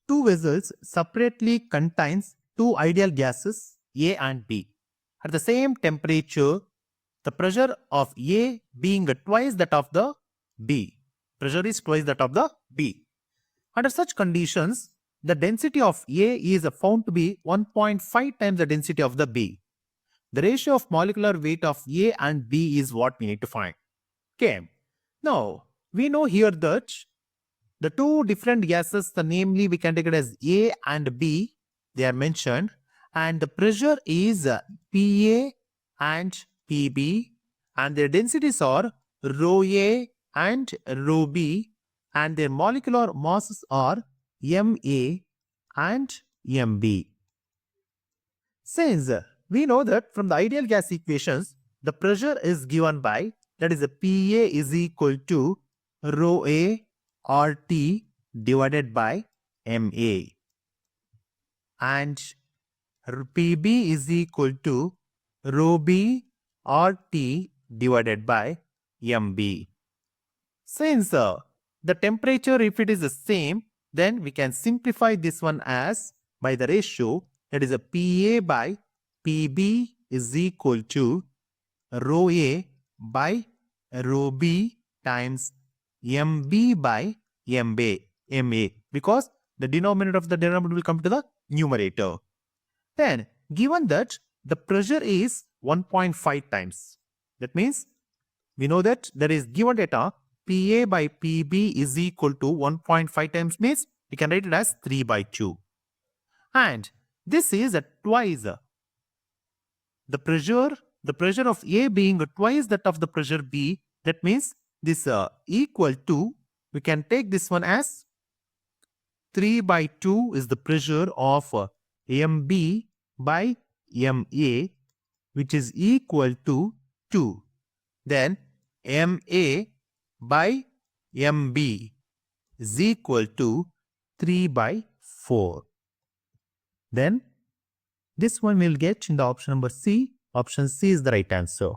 two vessels separately contains two ideal gases A and B. At the same temperature, the pressure of A being twice that of the B. Pressure is twice that of the B. Under such conditions, the density of A is found to be 1.5 times the density of the B. The ratio of molecular weight of A and B is what we need to find. Okay. Now, we know here that the two different gases, namely we can take it as A and B, they are mentioned, and the pressure is PA and PB, and their densities are rho A and rho B, and their molecular masses are MA and MB. Since we know that from the ideal gas equations, the pressure is given by, that is, a PA is equal to rho A RT divided by MA, and PB is equal to rho B RT divided by MB. Since the temperature, if it is the same, then we can simplify this one as by the ratio, that is a PA by PB is equal to rho A by rho B times MB by MA, because the denominator of the denominator will come to the numerator. Then, given that the pressure is 1.5 times, that means we know that there is given data PA by PB is equal to 1.5 times, means we can write it as 3 by 2. And this is twice the pressure of A being twice that of the pressure B. That means this equal to, we can take this one as 3 by 2 is the pressure of MB by MA, which is equal to 2. Then MA by MB is equal to 3 by 4. Then this one will get in the option number C. Option C is the right answer.